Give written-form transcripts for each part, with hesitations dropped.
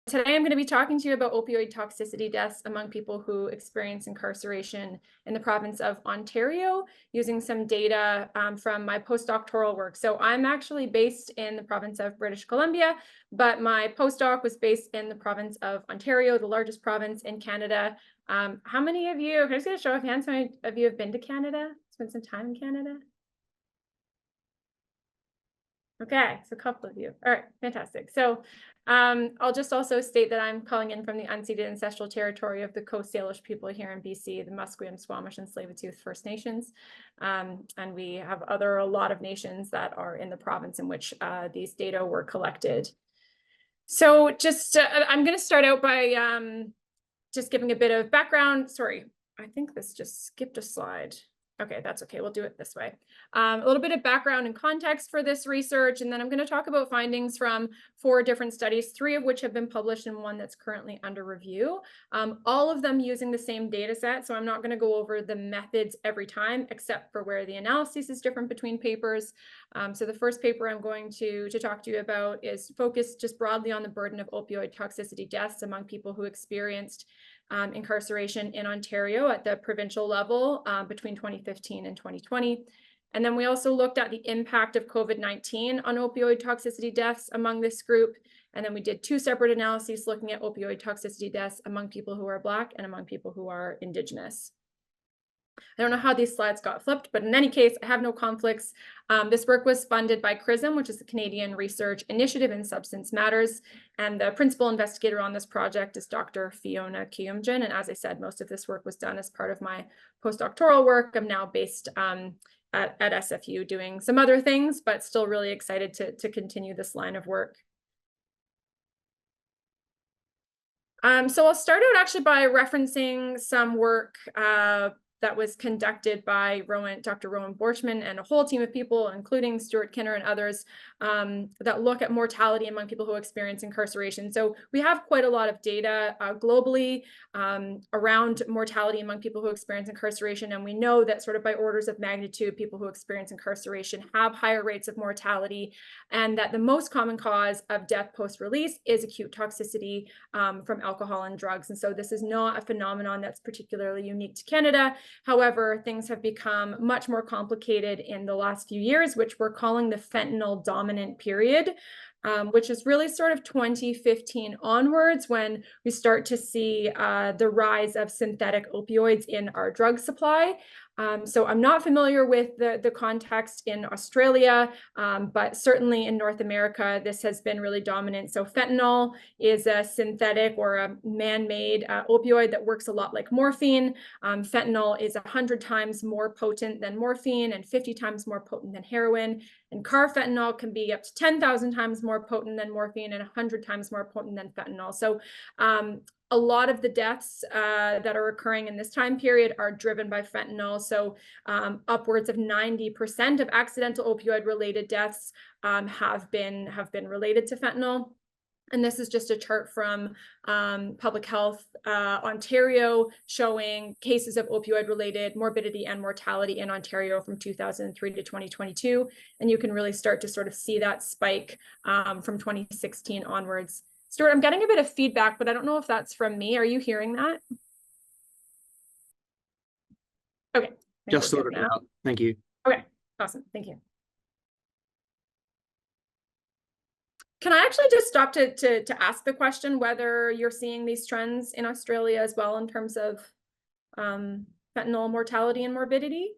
Today I'm going to be talking to you about opioid toxicity deaths among people who experience incarceration in the province of Ontario, using some data from my postdoctoral work. So I'm actually based in the province of British Columbia, but my postdoc was based in the province of Ontario, the largest province in Canada. How many of you, can I just get a show of hands, how many of you have been to Canada, spent some time in Canada? Okay, so a couple of you. All right, fantastic. So I'll just also state that I'm calling in from the unceded ancestral territory of the Coast Salish people here in BC, the Musqueam, Squamish, and Tsleil-Waututh First Nations. And we have a lot of nations that are in the province in which these data were collected. So just, I'm going to start out by just giving a bit of background. Sorry, I think this just skipped a slide. Okay, that's okay. We'll do it this way. A little bit of background and context for this research, and then I'm going to talk about findings from 4 different studies, 3 of which have been published and 1 that's currently under review. All of them using the same data set, so I'm not going to go over the methods every time, except for where the analysis is different between papers. So the first paper I'm going to talk to you about is focused just broadly on the burden of opioid toxicity deaths among people who experienced incarceration in Ontario at the provincial level between 2015 and 2020. And then we also looked at the impact of COVID-19 on opioid toxicity deaths among this group. And then we did 2 separate analyses looking at opioid toxicity deaths among people who are Black and among people who are Indigenous. I don't know how these slides got flipped, but in any case, I have no conflicts. This work was funded by CRISM, which is the Canadian Research Initiative in Substance Matters. And the principal investigator on this project is Dr. Fiona Kiumjin. And as I said, most of this work was done as part of my postdoctoral work. I'm now based at SFU doing some other things, but still really excited to continue this line of work. So I'll start out actually by referencing some work that was conducted by Dr. Rowan Borchman and a whole team of people, including Stuart Kinner and others, that look at mortality among people who experience incarceration. So we have quite a lot of data globally around mortality among people who experience incarceration. And we know that sort of by orders of magnitude, people who experience incarceration have higher rates of mortality, and that the most common cause of death post-release is acute toxicity from alcohol and drugs. And so this is not a phenomenon that's particularly unique to Canada. However, things have become much more complicated in the last few years, which we're calling the fentanyl dominant period, which is really sort of 2015 onwards when we start to see the rise of synthetic opioids in our drug supply. So I'm not familiar with the context in Australia, but certainly in North America, this has been really dominant. So fentanyl is a synthetic or a man-made opioid that works a lot like morphine. Fentanyl is 100 times more potent than morphine and 50 times more potent than heroin. And carfentanil can be up to 10,000 times more potent than morphine and 100 times more potent than fentanyl. So a lot of the deaths that are occurring in this time period are driven by fentanyl. So upwards of 90% of accidental opioid-related deaths have been related to fentanyl. And this is just a chart from Public Health Ontario showing cases of opioid-related morbidity and mortality in Ontario from 2003 to 2022. And you can really start to sort of see that spike from 2016 onwards. Stuart, I'm getting a bit of feedback, but I don't know if that's from me. Are you hearing that? Okay. Just sorted it out. Thank you. Okay, awesome. Thank you. Can I actually just stop to ask the question whether you're seeing these trends in Australia as well in terms of fentanyl mortality and morbidity?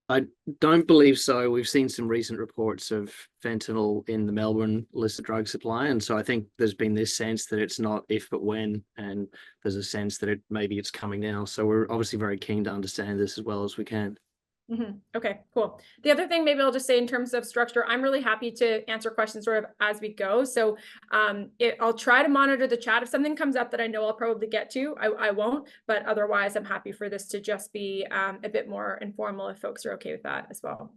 I don't believe so. We've seen some recent reports of fentanyl in the Melbourne illicit drug supply. And so I think there's been this sense that it's not if, but when, and there's a sense that maybe it's coming now. So we're obviously very keen to understand this as well as we can. Okay, cool. The other thing maybe I'll just say in terms of structure, I'm really happy to answer questions sort of as we go. So I'll try to monitor the chat. If something comes up that I know I'll probably get to, I won't, but otherwise I'm happy for this to just be a bit more informal if folks are okay with that as well.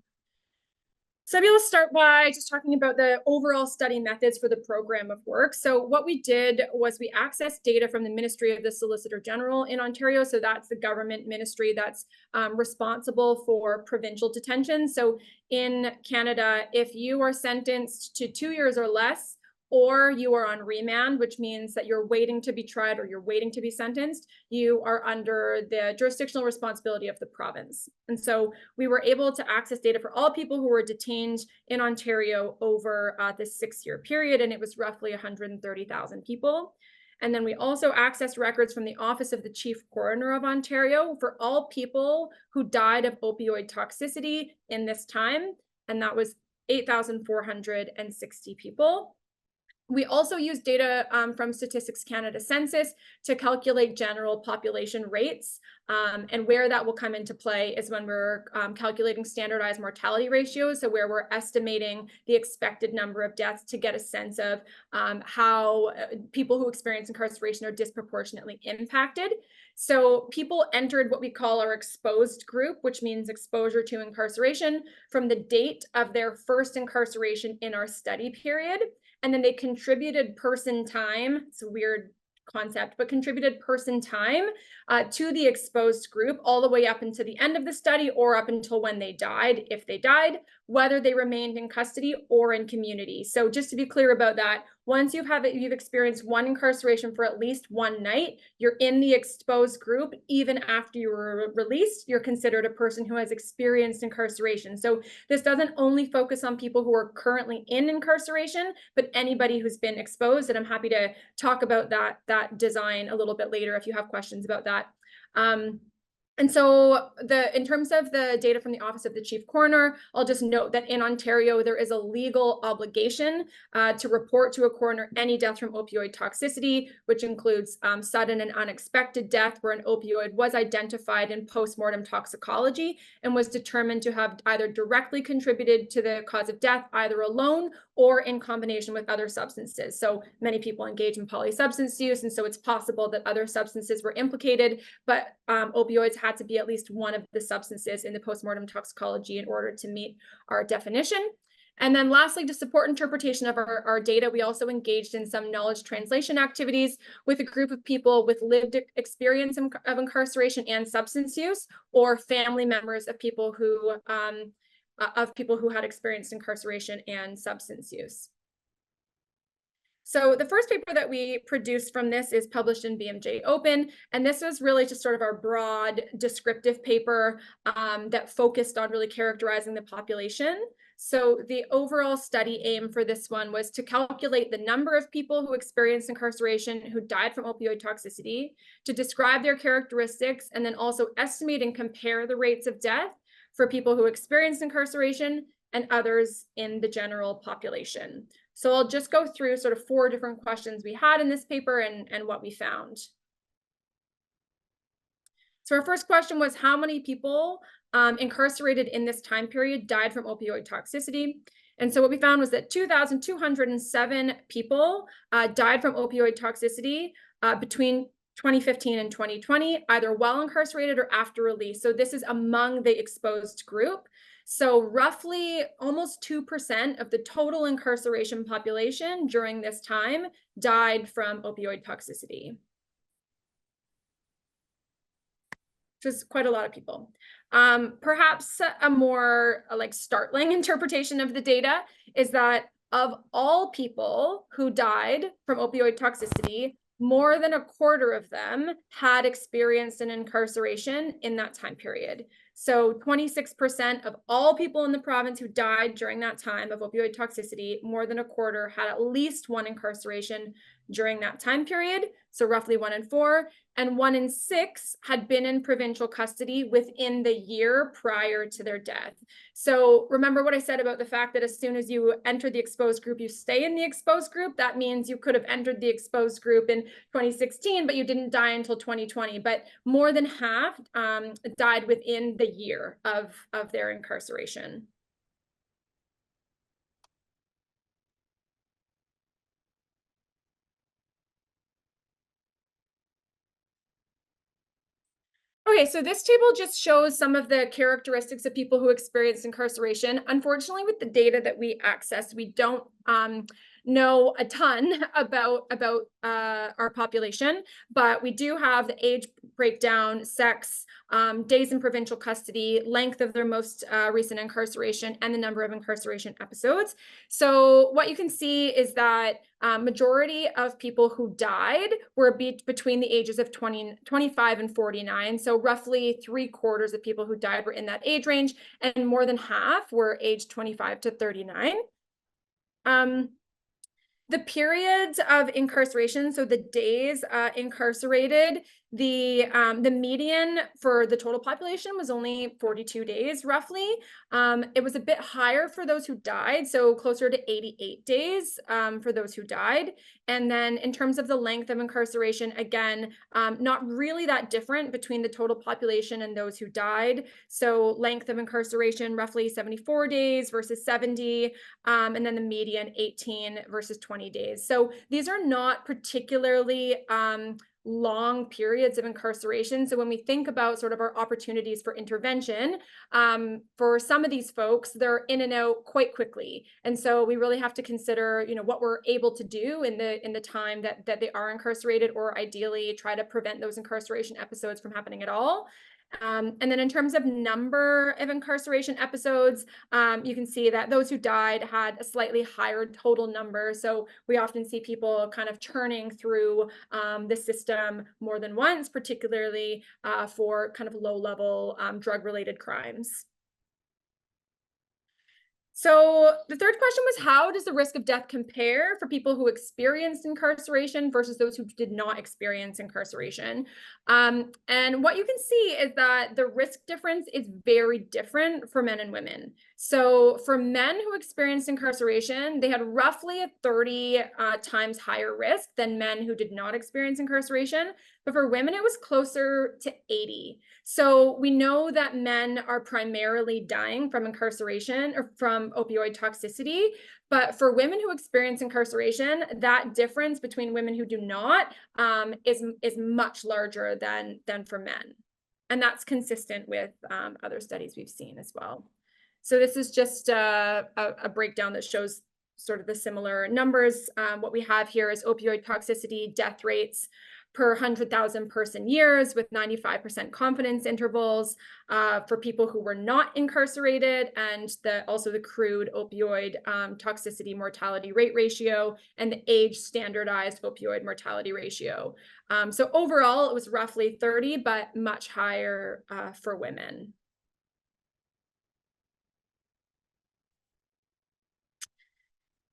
So maybe let's start by just talking about the overall study methods for the program of work. So what we did was we accessed data from the Ministry of the Solicitor General in Ontario. So that's the government ministry that's responsible for provincial detention. So in Canada, if you are sentenced to 2 years or less, or you are on remand, which means that you're waiting to be tried or you're waiting to be sentenced, you are under the jurisdictional responsibility of the province. And so we were able to access data for all people who were detained in Ontario over this 6-year period, and it was roughly 130,000 people. And then we also accessed records from the Office of the Chief Coroner of Ontario for all people who died of opioid toxicity in this time, and that was 8,460 people. We also use data from Statistics Canada Census to calculate general population rates. And where that will come into play is when we're calculating standardized mortality ratios. So where we're estimating the expected number of deaths to get a sense of how people who experience incarceration are disproportionately impacted. So people entered what we call our exposed group, which means exposure to incarceration, from the date of their first incarceration in our study period. And then they contributed person time. It's a weird concept, but contributed person time to the exposed group all the way up until the end of the study or up until when they died, if they died, whether they remained in custody or in community. So just to be clear about that, once you've experienced one incarceration for at least one night, you're in the exposed group. Even after you were released, you're considered a person who has experienced incarceration. So this doesn't only focus on people who are currently in incarceration, but anybody who's been exposed. And I'm happy to talk about that design a little bit later if you have questions about that. And so in terms of the data from the Office of the Chief Coroner, I'll just note that in Ontario, there is a legal obligation to report to a coroner any death from opioid toxicity, which includes sudden and unexpected death where an opioid was identified in postmortem toxicology and was determined to have either directly contributed to the cause of death, either alone or in combination with other substances. So many people engage in polysubstance use, and so it's possible that other substances were implicated, but opioids had to be at least one of the substances in the postmortem toxicology in order to meet our definition. And then lastly, to support interpretation of our data, we also engaged in some knowledge translation activities with a group of people with lived experience of incarceration and substance use, or family members of people who had experienced incarceration and substance use. So the first paper that we produced from this is published in BMJ Open, and this was really just sort of our broad descriptive paper that focused on really characterizing the population. So the overall study aim for this one was to calculate the number of people who experienced incarceration who died from opioid toxicity, to describe their characteristics, and then also estimate and compare the rates of death for people who experienced incarceration and others in the general population. So I'll just go through sort of 4 different questions we had in this paper and what we found. So our first question was, how many people incarcerated in this time period died from opioid toxicity? And so what we found was that 2,207 people died from opioid toxicity between 2015 and 2020, either while incarcerated or after release. So this is among the exposed group. So roughly almost 2% of the total incarceration population during this time died from opioid toxicity, which is quite a lot of people. Perhaps a more startling interpretation of the data is that of all people who died from opioid toxicity, more than a quarter of them had experienced an incarceration in that time period. So 26% of all people in the province who died during that time of opioid toxicity, more than a quarter had at least one incarceration during that time period. So roughly 1 in 4, and 1 in 6 had been in provincial custody within the year prior to their death. So remember what I said about the fact that as soon as you enter the exposed group, you stay in the exposed group. That means you could have entered the exposed group in 2016, but you didn't die until 2020. But more than half died within the year of their incarceration. Okay, so this table just shows some of the characteristics of people who experienced incarceration. Unfortunately, with the data that we accessed, we don't know a ton about our population, but we do have the age breakdown, sex, days in provincial custody, length of their most recent incarceration, and the number of incarceration episodes. So what you can see is that majority of people who died were between the ages of 25 and 49. So roughly 3/4 of people who died were in that age range, and more than half were aged 25 to 39. The periods of incarceration, so the days incarcerated, the median for the total population was only 42 days, roughly. It was a bit higher for those who died, so closer to 88 days for those who died. And then in terms of the length of incarceration, again, not really that different between the total population and those who died. So length of incarceration, roughly 74 days versus 70, and then the median 18 versus 20 days. So these are not particularly long periods of incarceration. So when we think about sort of our opportunities for intervention, for some of these folks, they're in and out quite quickly. And so we really have to consider, what we're able to do in the time that they are incarcerated, or ideally try to prevent those incarceration episodes from happening at all. And then in terms of number of incarceration episodes, you can see that those who died had a slightly higher total number. So we often see people kind of churning through the system more than once, particularly for kind of low-level drug-related crimes. So the third question was, how does the risk of death compare for people who experienced incarceration versus those who did not experience incarceration? And what you can see is that the risk difference is very different for men and women. So for men who experienced incarceration, they had roughly a 30 times higher risk than men who did not experience incarceration. But for women, it was closer to 80. So we know that men are primarily dying from incarceration or from opioid toxicity. But for women who experience incarceration, that difference between women who do not is much larger than for men. And that's consistent with other studies we've seen as well. So this is just a breakdown that shows sort of the similar numbers. What we have here is opioid toxicity death rates per 100,000 person years with 95% confidence intervals for people who were not incarcerated, and also the crude opioid toxicity mortality rate ratio and the age standardized opioid mortality ratio. So overall, it was roughly 30, but much higher for women.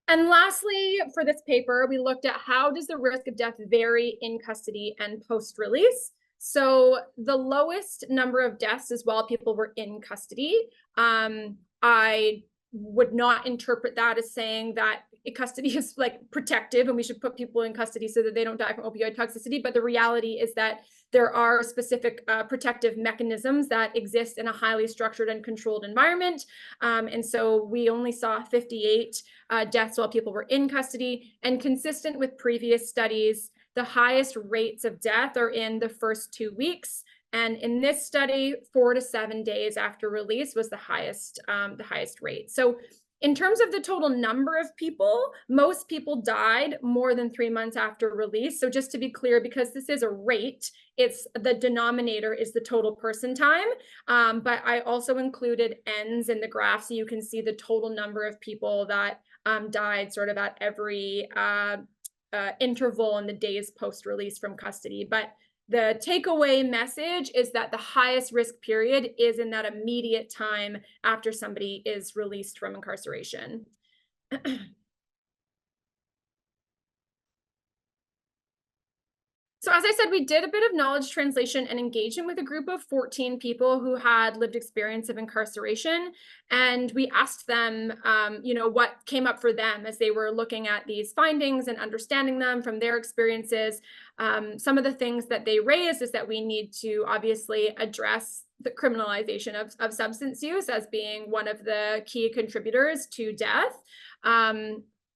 And lastly, for this paper, we looked at how does the risk of death vary in custody and post-release. So the lowest number of deaths is while people were in custody. I would not interpret that as saying that custody is like protective and we should put people in custody so that they don't die from opioid toxicity. But the reality is that there are specific protective mechanisms that exist in a highly structured and controlled environment. And so we only saw 58 deaths while people were in custody. And consistent with previous studies, the highest rates of death are in the first 2 weeks. And in this study, 4 to 7 days after release was the highest rate. So in terms of the total number of people, most people died more than 3 months after release. So just to be clear, because this is a rate, it's the denominator is the total person time. But I also included ends in the graph so you can see the total number of people that died sort of at every interval in the days post-release from custody. But the takeaway message is that the highest risk period is in that immediate time after somebody is released from incarceration. So as I said, we did a bit of knowledge translation and engagement with a group of 14 people who had lived experience of incarceration. And we asked them, what came up for them as they were looking at these findings and understanding them from their experiences. Some of the things that they raised is that we need to obviously address the criminalization of substance use as being one of the key contributors to death.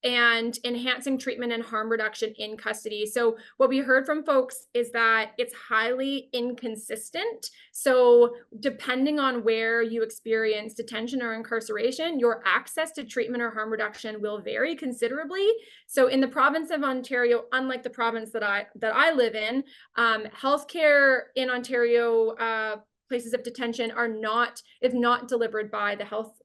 and enhancing treatment and harm reduction in custody. So what we heard from folks is that it's highly inconsistent. So depending on where you experience detention or incarceration, your access to treatment or harm reduction will vary considerably. So in the province of Ontario, unlike the province that I live in, healthcare in Ontario, places of detention is not delivered by the health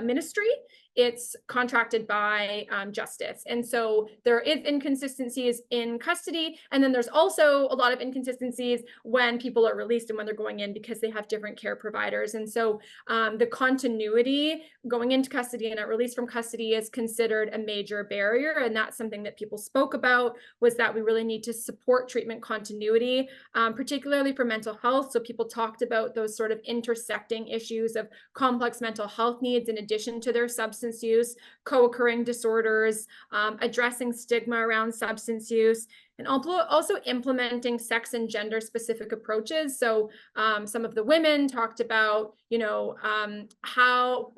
ministry. It's contracted by justice. And so there is inconsistencies in custody. And then there's also a lot of inconsistencies when people are released and when they're going in, because they have different care providers. And so the continuity going into custody and at release from custody is considered a major barrier. And that's something that people spoke about, was that we really need to support treatment continuity, particularly for mental health. So people talked about those sort of intersecting issues of complex mental health needs in addition to their substance use, co-occurring disorders, addressing stigma around substance use, and also implementing sex and gender specific approaches. So some of the women talked about, how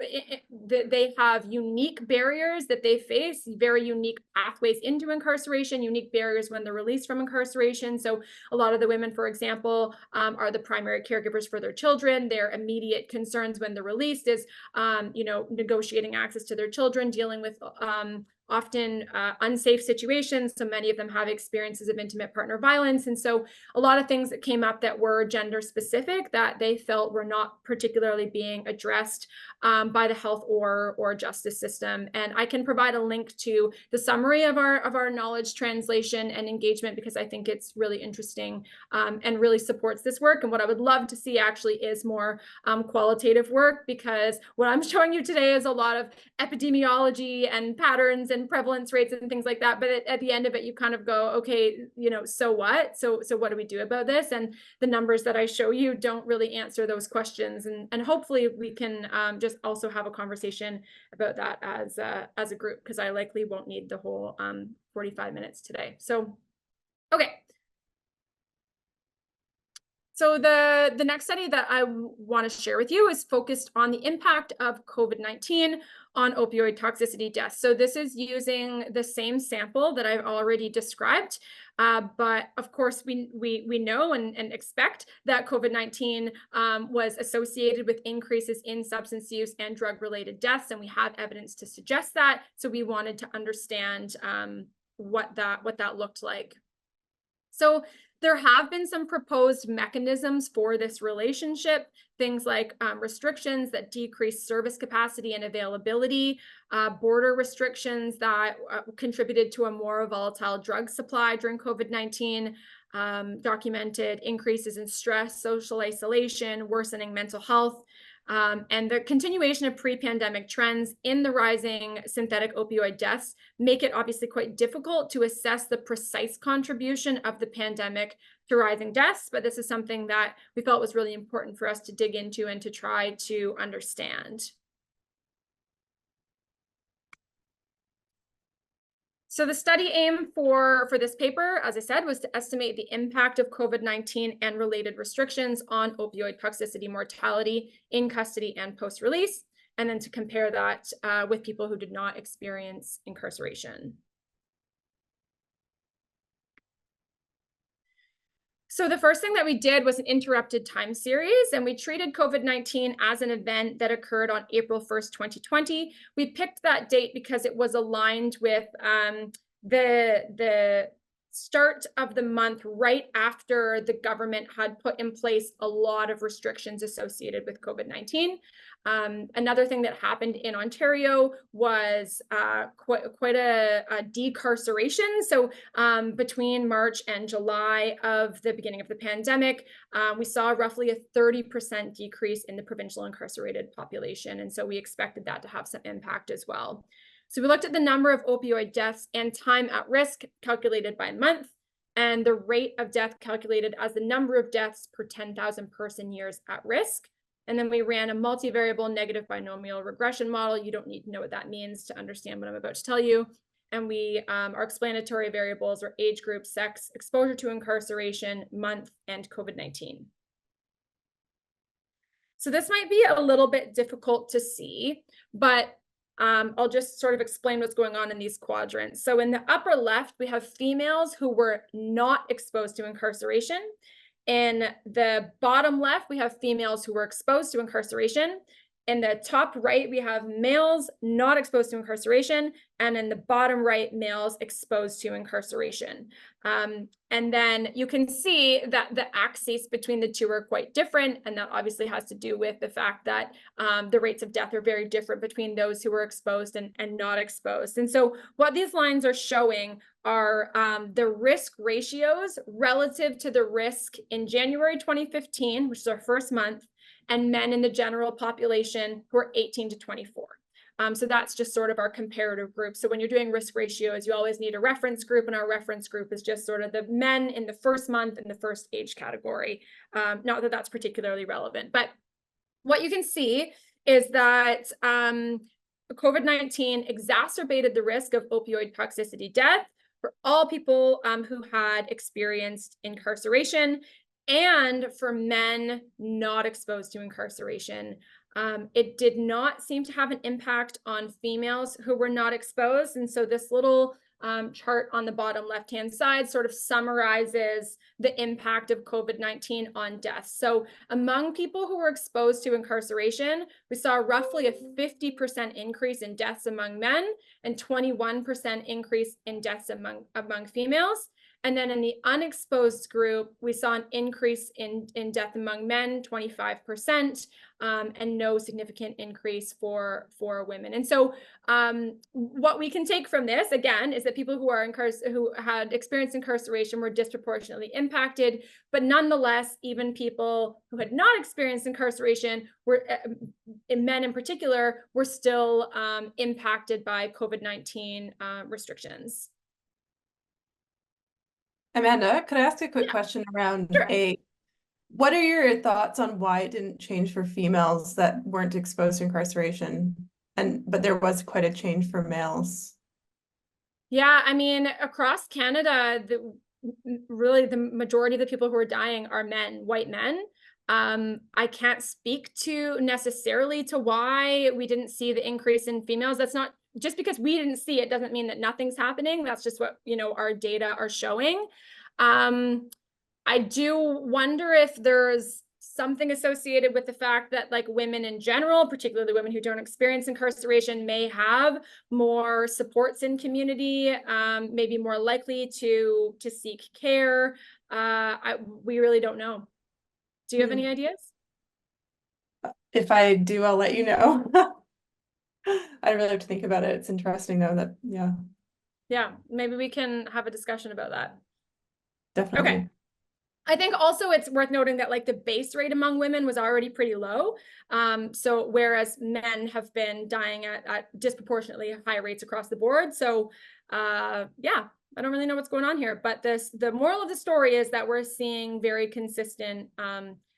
they have unique barriers that they face, very unique pathways into incarceration, unique barriers when they're released from incarceration. So a lot of the women, for example, are the primary caregivers for their children. Their immediate concerns when they're released is, negotiating access to their children, dealing with often unsafe situations. So many of them have experiences of intimate partner violence. And so a lot of things that came up that were gender specific that they felt were not particularly being addressed by the health or justice system. And I can provide a link to the summary of our knowledge translation and engagement, because I think it's really interesting and really supports this work. And what I would love to see actually is more qualitative work, because what I'm showing you today is a lot of epidemiology and patterns and prevalence rates and things like that. But at the end of it, you kind of go, okay, so what? So what do we do about this? And the numbers that I show you don't really answer those questions. And hopefully we can just also have a conversation about that as a group, because I likely won't need the whole 45 minutes today. So, okay. So the next study that I want to share with you is focused on the impact of COVID-19 on opioid toxicity deaths. So this is using the same sample that I've already described, but of course we know and expect that COVID-19 was associated with increases in substance use and drug-related deaths, and we have evidence to suggest that. So we wanted to understand what that looked like. So there have been some proposed mechanisms for this relationship, things like restrictions that decrease service capacity and availability, border restrictions that contributed to a more volatile drug supply during COVID-19, documented increases in stress, social isolation, worsening mental health, and the continuation of pre-pandemic trends in the rising synthetic opioid deaths make it obviously quite difficult to assess the precise contribution of the pandemic to rising deaths, but this is something that we felt was really important for us to dig into and to try to understand. So the study aim for this paper, as I said, was to estimate the impact of COVID-19 and related restrictions on opioid toxicity mortality in custody and post-release, and then to compare that with people who did not experience incarceration. So the first thing that we did was an interrupted time series, and we treated COVID-19 as an event that occurred on April 1st, 2020. We picked that date because it was aligned with the start of the month right after the government had put in place a lot of restrictions associated with COVID-19. Another thing that happened in Ontario was quite a decarceration. So between March and July of the beginning of the pandemic, we saw roughly a 30% decrease in the provincial incarcerated population. And so we expected that to have some impact as well. So we looked at the number of opioid deaths and time at risk calculated by month, and the rate of death calculated as the number of deaths per 10,000 person years at risk. And then we ran a multivariable negative binomial regression model. You don't need to know what that means to understand what I'm about to tell you. And we, our explanatory variables are age group, sex, exposure to incarceration, month, and COVID-19. So this might be a little bit difficult to see, but I'll just sort of explain what's going on in these quadrants. So in the upper left, we have females who were not exposed to incarceration. In the bottom left, we have females who were exposed to incarceration. In the top right, we have males not exposed to incarceration, and in the bottom right, males exposed to incarceration. And then you can see that the axes between the two are quite different, and that obviously has to do with the fact that the rates of death are very different between those who were exposed and not exposed. And so what these lines are showing are the risk ratios relative to the risk in January 2015, which is our first month, and men in the general population who are 18 to 24. So that's just sort of our comparative group. So when you're doing risk ratios, you always need a reference group, and our reference group is just sort of the men in the first month and the first age category. Not that that's particularly relevant, but what you can see is that COVID-19 exacerbated the risk of opioid toxicity death for all people who had experienced incarceration, and for men not exposed to incarceration. It did not seem to have an impact on females who were not exposed. And so this little chart on the bottom left-hand side sort of summarizes the impact of COVID-19 on deaths. So among people who were exposed to incarceration, we saw roughly a 50% increase in deaths among men and 21% increase in deaths among females. And then in the unexposed group, we saw an increase in death among men, 25%, and no significant increase for women. And so what we can take from this, again, is that people who had experienced incarceration were disproportionately impacted, but nonetheless, even people who had not experienced incarceration, men in particular, were still impacted by COVID-19 restrictions. Amanda, could I ask a quick question around Sure. what are your thoughts on why it didn't change for females that weren't exposed to incarceration, but there was quite a change for males? Yeah, I mean, across Canada, really the majority of the people who are dying are men, white men. I can't speak to necessarily to why we didn't see the increase in females. That's not just because we didn't see it doesn't mean that nothing's happening. That's just what, our data are showing. I do wonder if there's something associated with the fact that like women in general, particularly women who don't experience incarceration, may have more supports in community, maybe more likely to seek care. We really don't know. Do you have any ideas? If I do, I'll let you know. I really have to think about it. It's interesting though that, yeah. Yeah, maybe we can have a discussion about that. Definitely. Okay. I think also it's worth noting that like the base rate among women was already pretty low. So whereas men have been dying at disproportionately high rates across the board. So yeah, I don't really know what's going on here, but the moral of the story is that we're seeing very consistent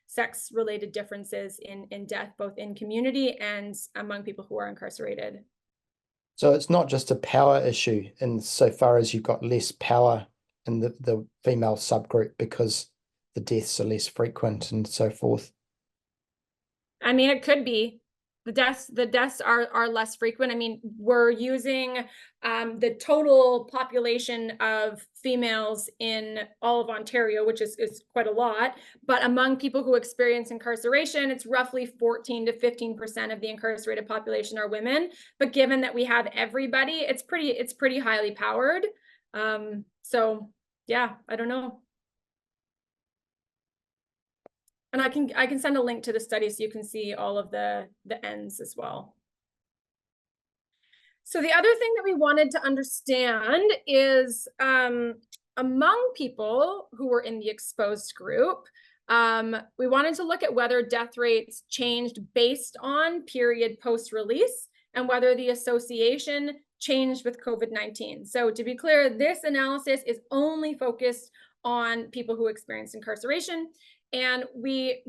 sex-related differences in death, both in community and among people who are incarcerated. So it's not just a power issue insofar as you've got less power in the female subgroup because the deaths are less frequent and so forth. I mean, it could be. The deaths are less frequent. I mean, we're using the total population of females in all of Ontario, which is quite a lot. But among people who experience incarceration, it's roughly 14 to 15% of the incarcerated population are women. But given that we have everybody, it's pretty highly powered. So yeah, I don't know. And I can send a link to the study so you can see all of the ends as well. So the other thing that we wanted to understand is among people who were in the exposed group, we wanted to look at whether death rates changed based on period post-release and whether the association changed with COVID-19. So to be clear, this analysis is only focused on people who experienced incarceration. And we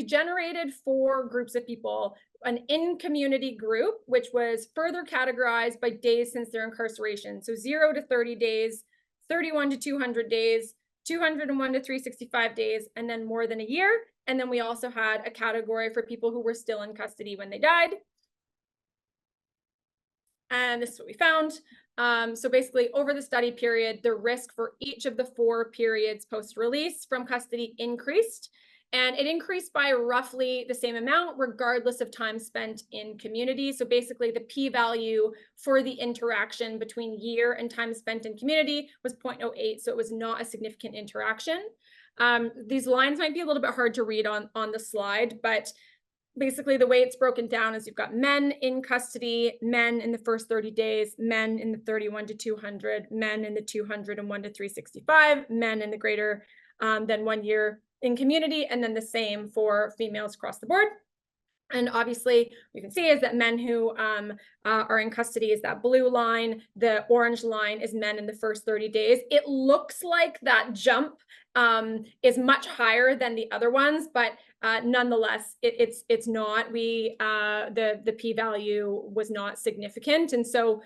generated 4 groups of people: an in-community group, which was further categorized by days since their incarceration. So 0 to 30 days, 31 to 200 days, 201 to 365 days, and then more than a year. And then we also had a category for people who were still in custody when they died. And this is what we found. So basically, over the study period, the risk for each of the 4 periods post-release from custody increased. And it increased by roughly the same amount, regardless of time spent in community. So basically, the p-value for the interaction between year and time spent in community was 0.08. So it was not a significant interaction. These lines might be a little bit hard to read on the slide, but basically the way it's broken down is you've got men in custody, men in the first 30 days, men in the 31 to 200, men in the 201 to 365, men in the greater than 1 year in community, and then the same for females across the board. And obviously, you can see is that men who are in custody is that blue line. The orange line is men in the first 30 days. It looks like that jump is much higher than the other ones, but nonetheless, it's not. The p-value was not significant, and so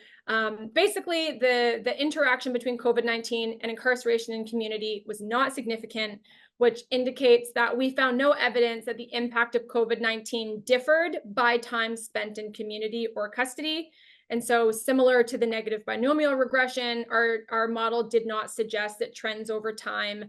basically, the interaction between COVID-19 and incarceration in community was not significant, which indicates that we found no evidence that the impact of COVID-19 differed by time spent in community or custody. And so similar to the negative binomial regression, our model did not suggest that trends over time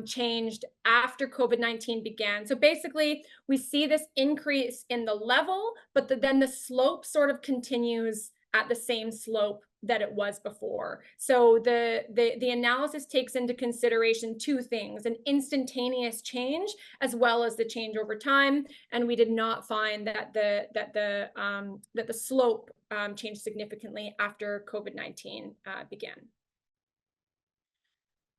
changed after COVID-19 began. So basically, we see this increase in the level, but then the slope sort of continues at the same slope that it was before. So the analysis takes into consideration 2 things: an instantaneous change as well as the change over time. And we did not find that the slope changed significantly after COVID-19 began.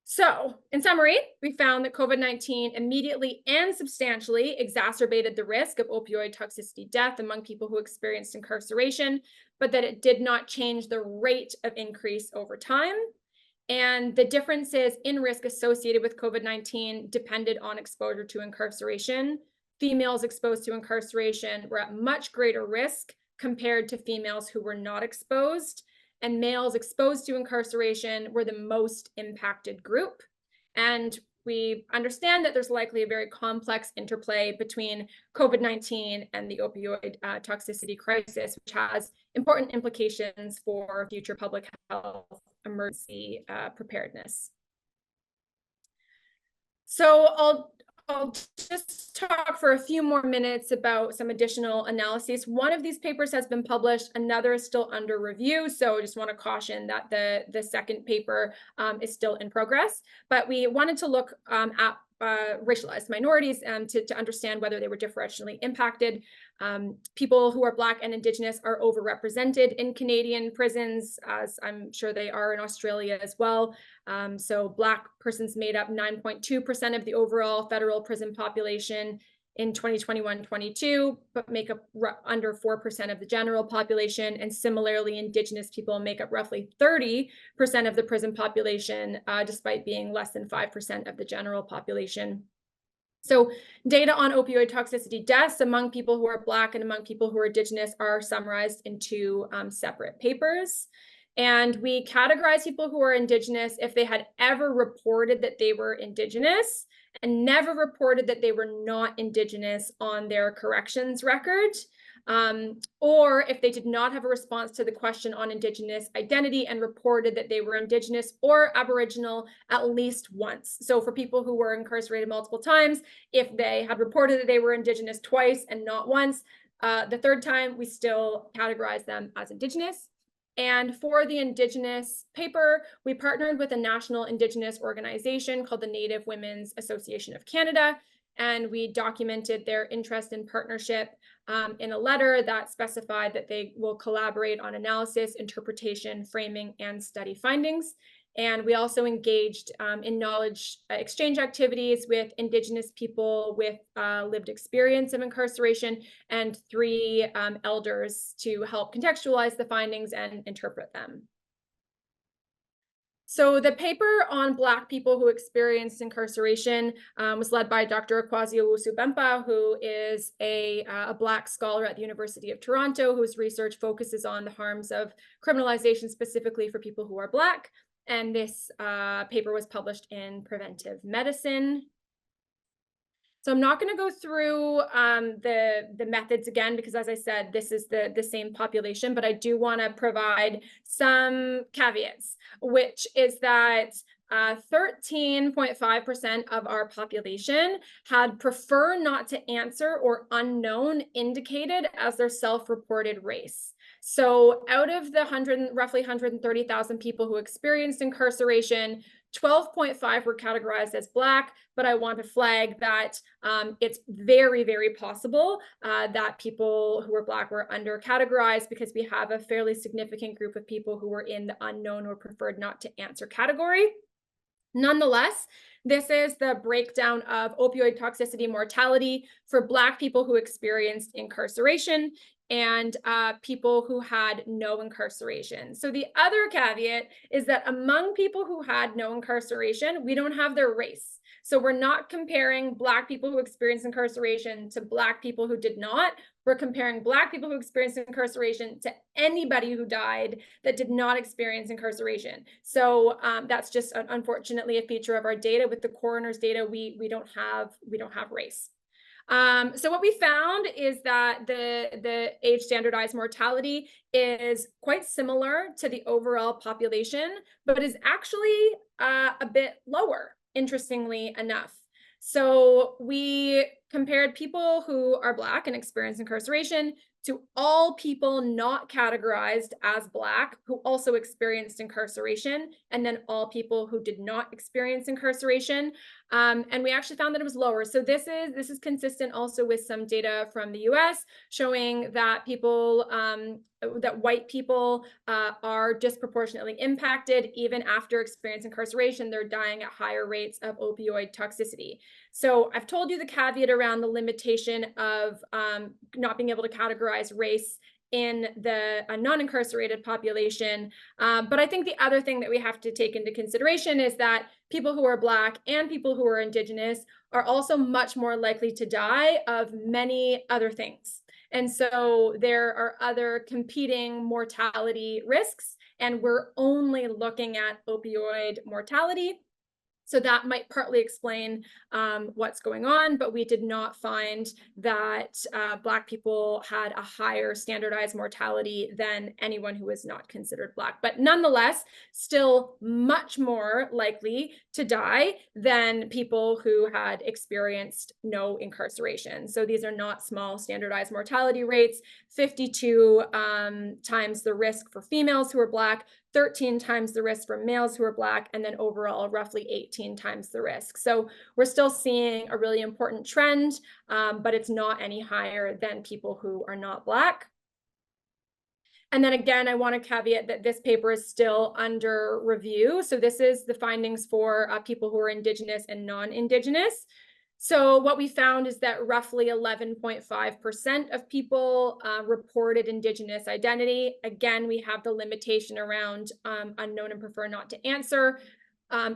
So, in summary, we found that COVID-19 immediately and substantially exacerbated the risk of opioid toxicity death among people who experienced incarceration, but that it did not change the rate of increase over time. And the differences in risk associated with COVID-19 depended on exposure to incarceration. Females exposed to incarceration were at much greater risk compared to females who were not exposed. And males exposed to incarceration were the most impacted group. And we understand that there's likely a very complex interplay between COVID-19 and the opioid toxicity crisis, which has important implications for future public health emergency preparedness. So I'll just talk for a few more minutes about some additional analyses. One of these papers has been published, another is still under review. So I just want to caution that the second paper is still in progress. But we wanted to look at racialized minorities to understand whether they were differentially impacted. People who are Black and Indigenous are overrepresented in Canadian prisons, as I'm sure they are in Australia as well. So Black persons made up 9.2% of the overall federal prison population in 2021-22, but make up under 4% of the general population. And similarly, Indigenous people make up roughly 30% of the prison population, despite being less than 5% of the general population. So data on opioid toxicity deaths among people who are Black and among people who are Indigenous are summarized in 2 separate papers. And we categorize people who are Indigenous if they had ever reported that they were Indigenous and never reported that they were not Indigenous on their corrections record, or if they did not have a response to the question on Indigenous identity and reported that they were Indigenous or Aboriginal at least once. So for people who were incarcerated multiple times, if they had reported that they were Indigenous twice and not once, the 3rd time, we still categorize them as Indigenous. And for the Indigenous paper, we partnered with a national Indigenous organization called the Native Women's Association of Canada, and we documented their interest in partnership in a letter that specified that they will collaborate on analysis, interpretation, framing, and study findings. And we also engaged in knowledge exchange activities with Indigenous people with lived experience of incarceration and 3 elders to help contextualize the findings and interpret them. So the paper on Black people who experienced incarceration was led by Dr. Akwasi Owusu-Bempah, who is a Black scholar at the University of Toronto, whose research focuses on the harms of criminalization specifically for people who are Black. And this paper was published in Preventive Medicine. So I'm not going to go through the methods again, because as I said, this is the same population, but I do want to provide some caveats, which is that 13.5% of our population had prefer not to answer or unknown indicated as their self-reported race. So out of the roughly 130,000 people who experienced incarceration, 12.5 were categorized as Black, but I want to flag that it's very, very possible that people who were Black were under-categorized, because we have a fairly significant group of people who were in the unknown or preferred not to answer category. Nonetheless, this is the breakdown of opioid toxicity mortality for Black people who experienced incarceration and people who had no incarceration. So the other caveat is that among people who had no incarceration, we don't have their race. So we're not comparing Black people who experienced incarceration to Black people who did not. We're comparing Black people who experienced incarceration to anybody who died that did not experience incarceration. So that's just unfortunately a feature of our data. With the coroner's data, we don't have race. So what we found is that the age standardized mortality is quite similar to the overall population, but is actually a bit lower, interestingly enough. So we compared people who are Black and experience incarceration to all people not categorized as Black who also experienced incarceration, and then all people who did not experience incarceration. And we actually found that it was lower. So this is consistent also with some data from the US showing that people, that white people are disproportionately impacted. Even after experiencing incarceration, they're dying at higher rates of opioid toxicity. So I've told you the caveat around the limitation of not being able to categorize race in the non-incarcerated population. But I think the other thing that we have to take into consideration is that people who are Black and people who are Indigenous are also much more likely to die of many other things. And so there are other competing mortality risks, and we're only looking at opioid mortality. So that might partly explain what's going on, but we did not find that Black people had a higher standardized mortality than anyone who was not considered Black. But nonetheless, still much more likely to die than people who had experienced no incarceration. So these are not small standardized mortality rates. 52 times the risk for females who are Black, 13 times the risk for males who are Black, and then overall roughly 18 times the risk. So we're still seeing a really important trend, but it's not any higher than people who are not Black. And then again, I want to caveat that this paper is still under review. So this is the findings for people who are Indigenous and non-Indigenous. So what we found is that roughly 11.5% of people reported Indigenous identity. Again, we have the limitation around unknown and prefer not to answer.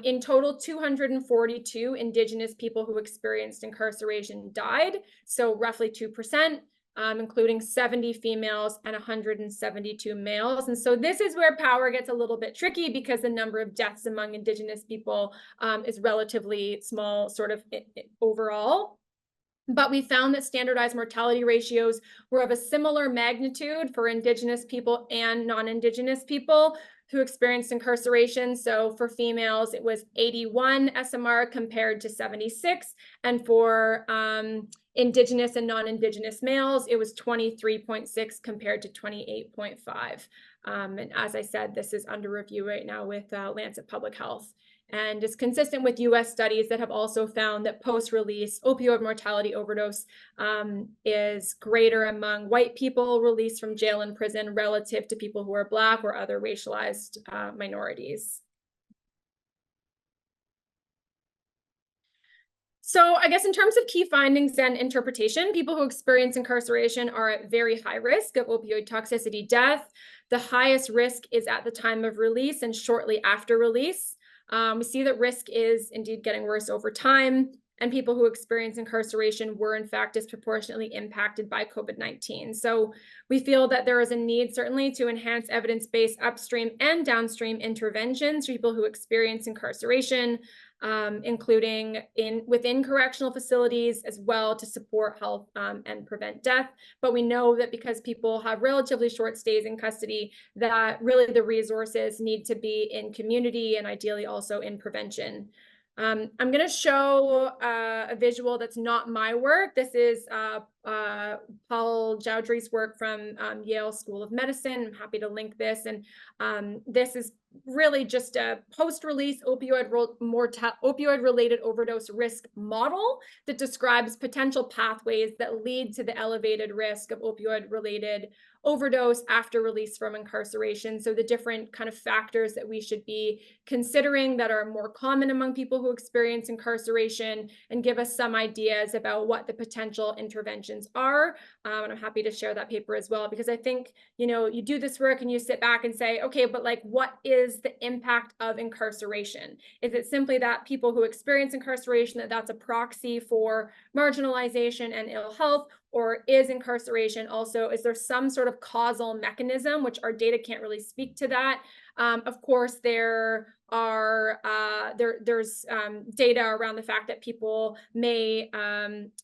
In total, 242 Indigenous people who experienced incarceration died, so roughly 2%. Including 70 females and 172 males. And so this is where power gets a little bit tricky, because the number of deaths among Indigenous people is relatively small sort of overall. But we found that standardized mortality ratios were of a similar magnitude for Indigenous people and non-Indigenous people who experienced incarceration. So for females, it was 81 SMR compared to 76. And for Indigenous and non-Indigenous males, it was 23.6 compared to 28.5. And as I said, this is under review right now with Lancet Public Health. And is consistent with US studies that have also found that post-release opioid mortality overdose is greater among white people released from jail and prison relative to people who are Black or other racialized minorities. So I guess in terms of key findings and interpretation, people who experience incarceration are at very high risk of opioid toxicity death. The highest risk is at the time of release and shortly after release. We see that risk is indeed getting worse over time, and people who experience incarceration were in fact disproportionately impacted by COVID-19. So we feel that there is a need certainly to enhance evidence-based upstream and downstream interventions for people who experience incarceration. including within correctional facilities as well to support health and prevent death. But we know that because people have relatively short stays in custody, that really the resources need to be in community and ideally also in prevention. I'm going to show a visual that's not my work. This is Paul Jowdry's work from Yale School of Medicine. I'm happy to link this. And this is really just a post-release opioid-related overdose risk model that describes potential pathways that lead to the elevated risk of opioid-related overdose after release from incarceration. So the different kind of factors that we should be considering that are more common among people who experience incarceration, and give us some ideas about what the potential interventions are. And I'm happy to share that paper as well, because I think, you know, you do this work and you sit back and say, okay, but like, what is the impact of incarceration? Is it simply that people who experience incarceration, that's a proxy for marginalization and ill health? Or is incarceration also, is there some sort of causal mechanism, which our data can't really speak to that? Of course, there's data around the fact that people may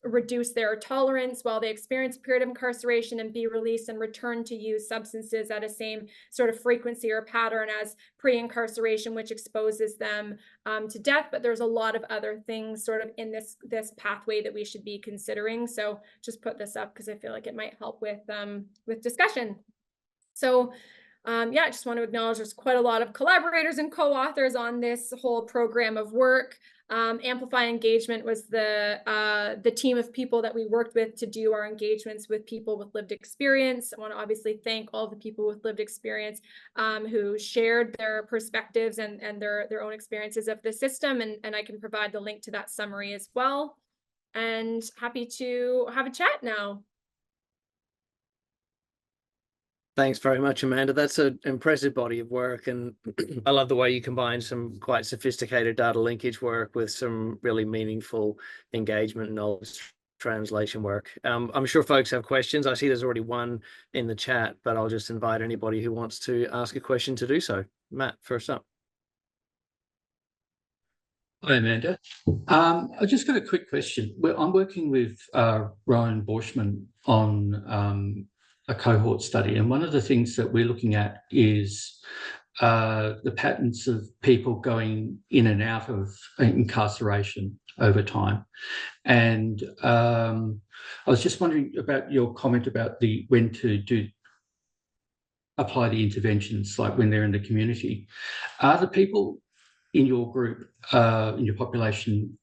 reduce their tolerance while they experience a period of incarceration and be released and return to use substances at a same sort of frequency or pattern as pre-incarceration, which exposes them to death. But there's a lot of other things sort of in this pathway that we should be considering. So just put this up because I feel like it might help with discussion. So yeah, I just want to acknowledge there's quite a lot of collaborators and co-authors on this whole program of work. Amplify Engagement was the team of people that we worked with to do our engagements with people with lived experience. I want to obviously thank all the people with lived experience who shared their perspectives and their own experiences of the system. And I can provide the link to that summary as well. And happy to have a chat now. Thanks very much, Amanda. That's an impressive body of work, and I love the way you combine some quite sophisticated data linkage work with some really meaningful engagement and knowledge translation work. I'm sure folks have questions. I see there's already one in the chat, but I'll just invite anybody who wants to ask a question to do so. Matt, first up. Hi, Amanda. I just got a quick question. I'm working with Rowan Borschman on a cohort study, and one of the things that we're looking at is the patterns of people going in and out of incarceration over time. And I was just wondering about your comment about when to apply the interventions, like when they're in the community. Are the people in your group, in your population,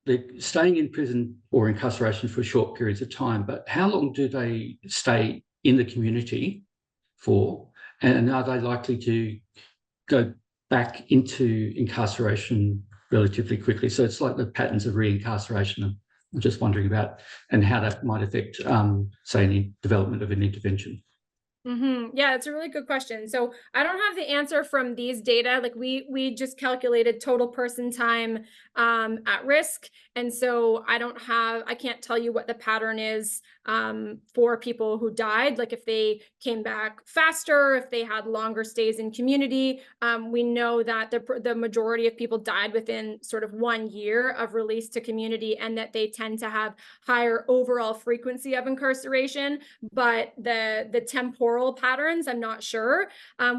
they're staying in prison or incarceration for short periods of time, but how long do they stay in the community for? And are they likely to go back into incarceration relatively quickly? So it's like the patterns of reincarceration. I'm just wondering about, and how that might affect, say, the development of an intervention. Yeah, it's a really good question. So I don't have the answer from these data. Like we just calculated total person time at risk. And so I can't tell you what the pattern is for people who died. Like if they came back faster, if they had longer stays in community. We know that the majority of people died within sort of 1 year of release to community, and that they tend to have higher overall frequency of incarceration. But the temporal patterns, I'm not sure.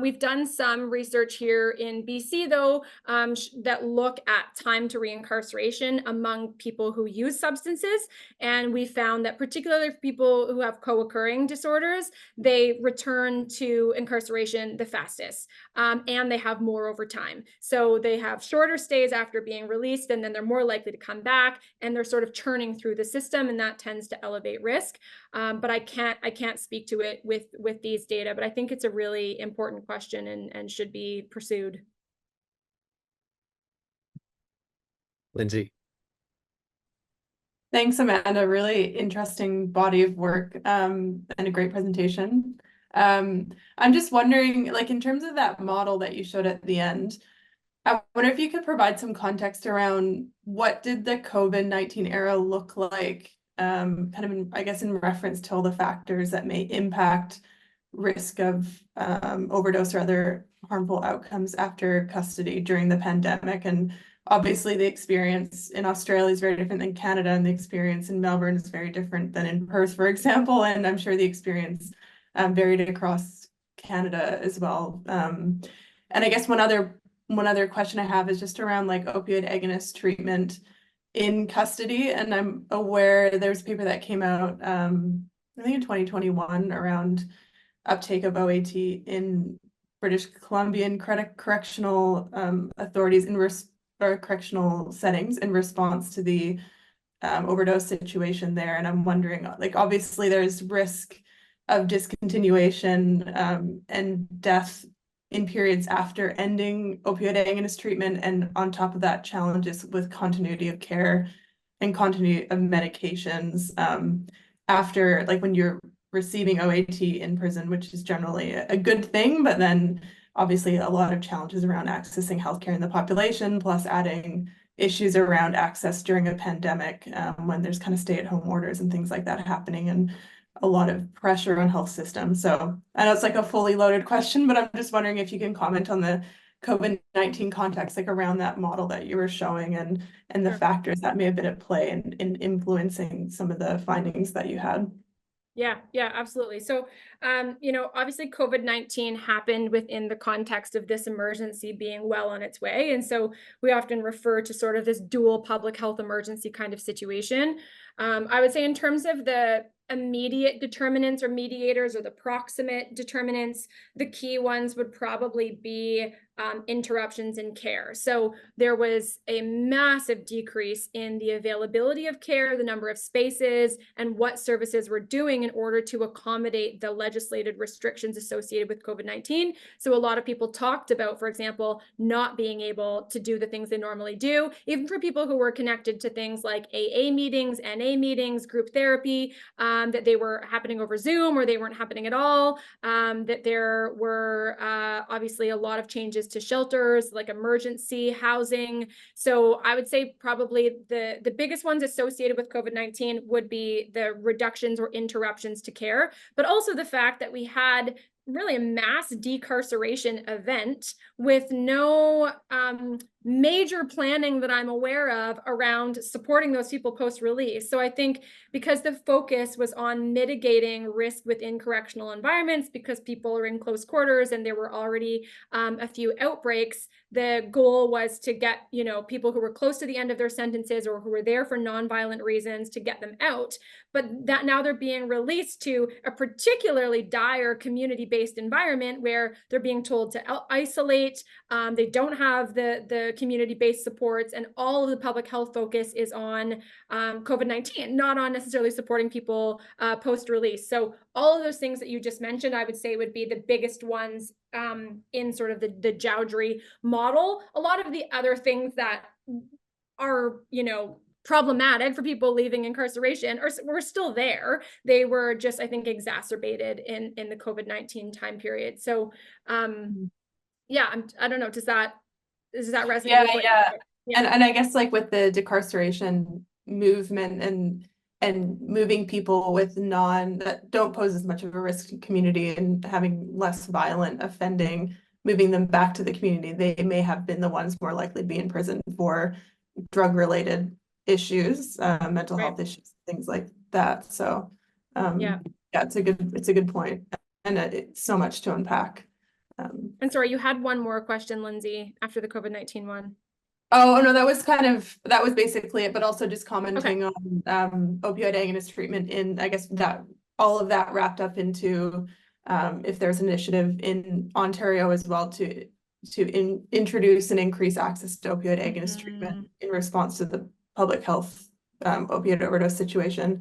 We've done some research here in BC, though, that look at time to reincarceration among people who use substances. And we found that particularly for people who have co-occurring disorders, they return to incarceration the fastest, and they have more over time. So they have shorter stays after being released, and then they're more likely to come back, and they're sort of churning through the system, and that tends to elevate risk. But I can't speak to it with these data, but I think it's a really important question and should be pursued. Lindsay. Thanks, Amanda. Really interesting body of work and a great presentation. I'm just wondering, like, in terms of that model that you showed at the end, I wonder if you could provide some context around what did the COVID-19 era look like, kind of, I guess, in reference to all the factors that may impact risk of overdose or other harmful outcomes after custody during the pandemic. And obviously the experience in Australia is very different than Canada, and the experience in Melbourne is very different than in Perth, for example. And I'm sure the experience varied across Canada as well. And I guess one other question I have is just around like opioid agonist treatment in custody. And I'm aware there's a paper that came out, I think in 2021, around uptake of OAT in British Columbian correctional authorities or correctional settings in response to the overdose situation there. And I'm wondering, like, obviously there's risk of discontinuation and death in periods after ending opioid agonist treatment, and on top of that, challenges with continuity of care and continuity of medications after, like, when you're receiving OAT in prison, which is generally a good thing, but then obviously a lot of challenges around accessing healthcare in the population, plus adding issues around access during a pandemic when there's kind of stay-at-home orders and things like that happening, and a lot of pressure on health systems. So I know it's like a fully loaded question, but I'm just wondering if you can comment on the COVID-19 context, like around that model that you were showing, and the factors that may have been at play in influencing some of the findings that you had. Yeah, absolutely. So, obviously COVID-19 happened within the context of this emergency being well on its way. And so we often refer to sort of this dual public health emergency kind of situation. I would say in terms of the immediate determinants or mediators, or the proximate determinants, the key ones would probably be interruptions in care. So there was a massive decrease in the availability of care, the number of spaces, and what services were doing in order to accommodate the legislated restrictions associated with COVID-19. So a lot of people talked about, for example, not being able to do the things they normally do, even for people who were connected to things like AA meetings, NA meetings, group therapy, that they were happening over Zoom or they weren't happening at all, that there were obviously a lot of changes to shelters, like emergency housing. So I would say probably the biggest ones associated with COVID-19 would be the reductions or interruptions to care, but also the fact that we had really a mass decarceration event with no major planning that I'm aware of around supporting those people post-release. So I think because the focus was on mitigating risk within correctional environments, because people are in close quarters and there were already a few outbreaks, the goal was to get, people who were close to the end of their sentences or who were there for nonviolent reasons, to get them out. But that now they're being released to a particularly dire community-based environment where they're being told to isolate. They don't have the community-based supports, and all of the public health focus is on COVID-19, not on necessarily supporting people post-release. So all of those things that you just mentioned, I would say would be the biggest ones in sort of the Jowdry model. A lot of the other things that are, problematic for people leaving incarceration were still there. They were just, I think, exacerbated in the COVID-19 time period. So I don't know, does that resonate with what yeah. And I guess, like, with the decarceration movement and moving people that don't pose as much of a risk to community and having less violent offending, moving them back to the community, they may have been the ones more likely to be in prison for drug-related issues, mental health issues, things like that. So it's a good point, and it's so much to unpack. And sorry, you had one more question, Lindsay, after the COVID-19 one. Oh, no, that was basically it, but also just commenting on opioid agonist treatment in, I guess, that all of that wrapped up into if there's an initiative in Ontario as well to introduce and increase access to opioid agonist treatment in response to the public health opioid overdose situation,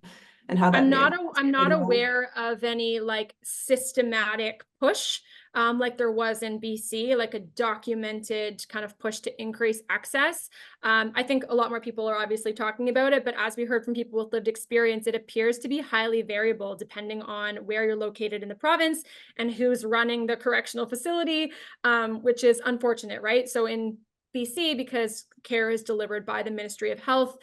and how that I'm not aware of any like systematic push like there was in BC, like a documented kind of push to increase access. I think a lot more people are obviously talking about it, but as we heard from people with lived experience, it appears to be highly variable depending on where you're located in the province and who's running the correctional facility, which is unfortunate, right? So in BC, because care is delivered by the Ministry of Health,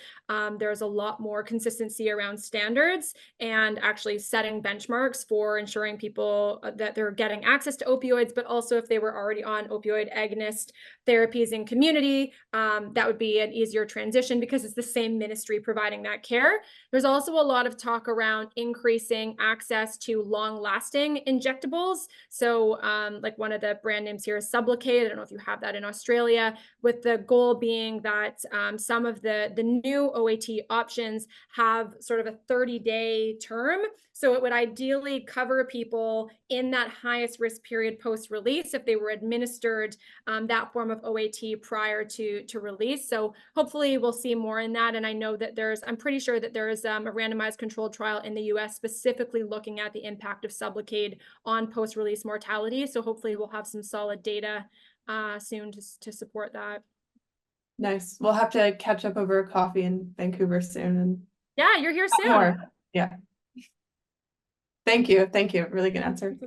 there's a lot more consistency around standards and actually setting benchmarks for ensuring people that they're getting access to opioids, but also if they were already on opioid agonist therapies in community, that would be an easier transition because it's the same ministry providing that care. There's also a lot of talk around increasing access to long-lasting injectables. So like one of the brand names here is Sublocade. I don't know if you have that in Australia, with the goal being that some of the new OAT options have sort of a 30-day term. So it would ideally cover people in that highest risk period post-release if they were administered that form of OAT prior to release. So hopefully we'll see more in that. And I know that I'm pretty sure that there is a randomized controlled trial in the US specifically looking at the impact of Sublocade on post-release mortality. So hopefully we'll have some solid data soon to support that. Nice. We'll have to catch up over a coffee in Vancouver soon. And yeah, you're here soon. More. Yeah. Thank you. Thank you. Really good answer.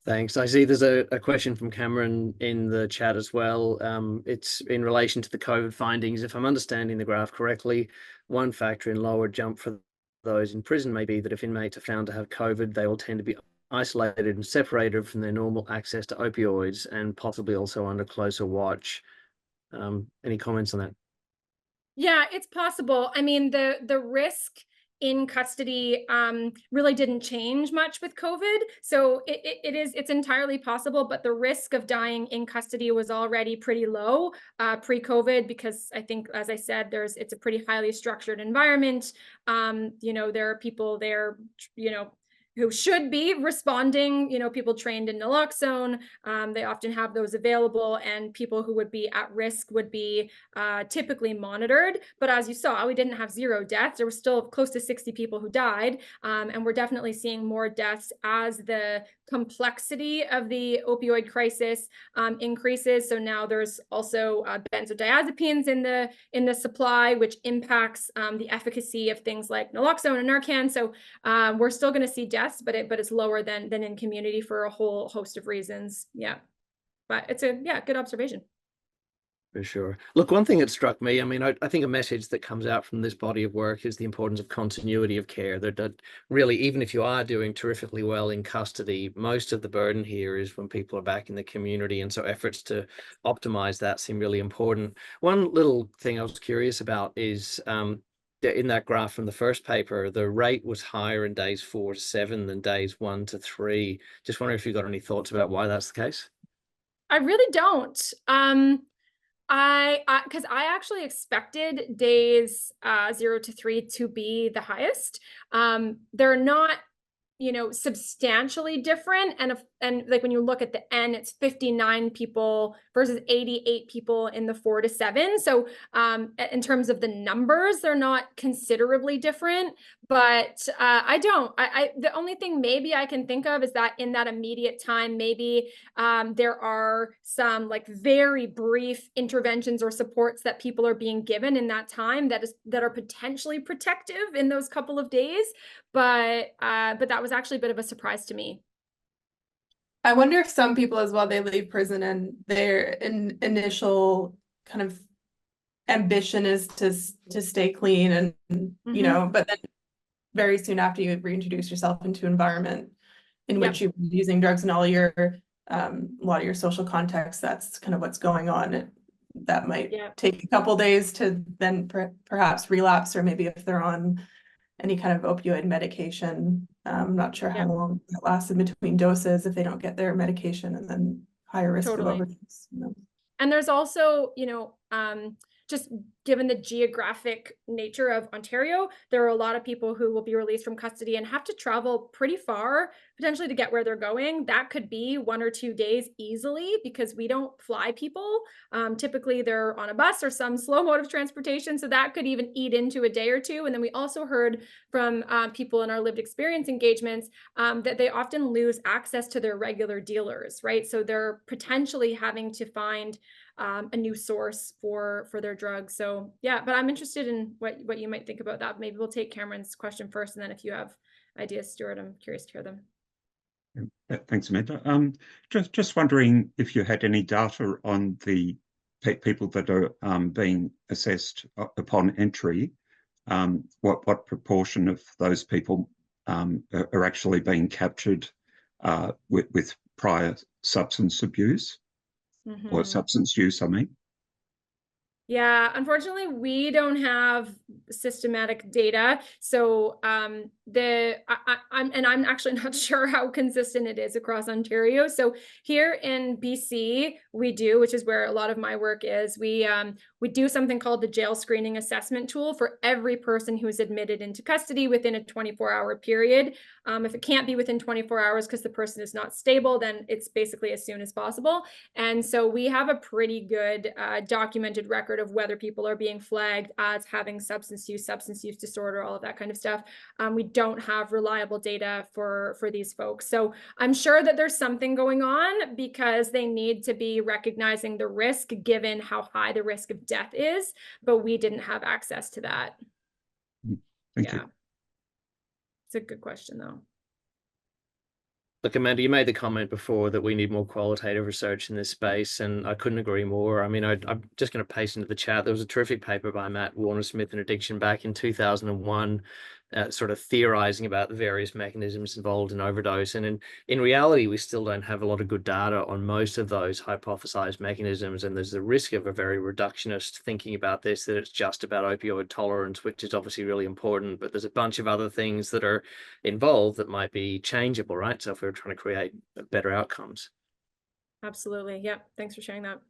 Thanks. I see there's a question from Cameron in the chat as well. It's in relation to the COVID findings. If I'm understanding the graph correctly, one factor in lower jump for those in prison may be that if inmates are found to have COVID, they will tend to be isolated and separated from their normal access to opioids and possibly also under closer watch. Any comments on that? Yeah, it's possible. I mean, the risk in custody really didn't change much with COVID. So it's entirely possible, but the risk of dying in custody was already pretty low pre-COVID, because I think, as I said, it's a pretty highly structured environment. There are people there, who should be responding, people trained in naloxone. They often have those available, and people who would be at risk would be typically monitored. But as you saw, we didn't have 0 deaths. There were still close to 60 people who died. And we're definitely seeing more deaths as the complexity of the opioid crisis increases. So now there's also benzodiazepines in the supply, which impacts the efficacy of things like naloxone and Narcan. So we're still going to see deaths, but it's lower than in community for a whole host of reasons. Yeah, but it's a good observation. For sure. Look, one thing that struck me, I mean, I think a message that comes out from this body of work is the importance of continuity of care. That really, even if you are doing terrifically well in custody, most of the burden here is when people are back in the community. And so efforts to optimize that seem really important. One little thing I was curious about is in that graph from the first paper, the rate was higher in days 4 to 7 than days 1 to 3. Just wondering if you got any thoughts about why that's the case. I really don't. Because I actually expected days 0 to 3 to be the highest. They're not, substantially different. And like when you look at the N, it's 59 people versus 88 people in the 4 to 7. So in terms of the numbers, they're not considerably different. But the only thing maybe I can think of is that in that immediate time, maybe there are some like very brief interventions or supports that people are being given in that time that are potentially protective in those couple of days. But that was actually a bit of a surprise to me. I wonder if some people as well, they leave prison and their initial kind of ambition is to stay clean and, but then very soon after you reintroduce yourself into environment in which you're using drugs and all your, a lot of your social context, that's kind of what's going on. That might take a couple days to then perhaps relapse, or maybe if they're on any kind of opioid medication. I'm not sure how long that lasts in between doses if they don't get their medication, and then higher risk of overdose. And there's also, just given the geographic nature of Ontario, there are a lot of people who will be released from custody and have to travel pretty far, potentially to get where they're going. That could be 1 or 2 days easily, because we don't fly people. Typically they're on a bus or some slow mode of transportation. So that could even eat into a day or two. And then we also heard from people in our lived experience engagements that they often lose access to their regular dealers, right? So they're potentially having to find a new source for their drugs. So but I'm interested in what you might think about that. Maybe we'll take Cameron's question first, and then if you have ideas, Stuart, I'm curious to hear them. Thanks, Amanda. Just wondering if you had any data on the people that are being assessed upon entry, what proportion of those people are actually being captured with prior substance abuse or substance use, I mean? Yeah, unfortunately, we don't have systematic data. So I'm actually not sure how consistent it is across Ontario. So here in BC, we do, which is where a lot of my work is. We do something called the jail screening assessment tool for every person who is admitted into custody within a 24-hour period. If it can't be within 24 hours because the person is not stable, then it's basically as soon as possible. And so we have a pretty good documented record of whether people are being flagged as having substance use disorder, all of that kind of stuff. We don't have reliable data for these folks. So I'm sure that there's something going on because they need to be recognizing the risk given how high the risk of death is, but we didn't have access to that. Thank you. It's a good question though. Look, Amanda, you made the comment before that we need more qualitative research in this space, and I couldn't agree more. I mean, I'm just going to paste into the chat. There was a terrific paper by Matt Warner-Smith and Addiction back in 2001, sort of theorizing about the various mechanisms involved in overdose. And in reality, we still don't have a lot of good data on most of those hypothesized mechanisms. And there's the risk of a very reductionist thinking about this, that it's just about opioid tolerance, which is obviously really important, but there's a bunch of other things that are involved that might be changeable, right? So if we're trying to create better outcomes. Absolutely. Yeah. Thanks for sharing that.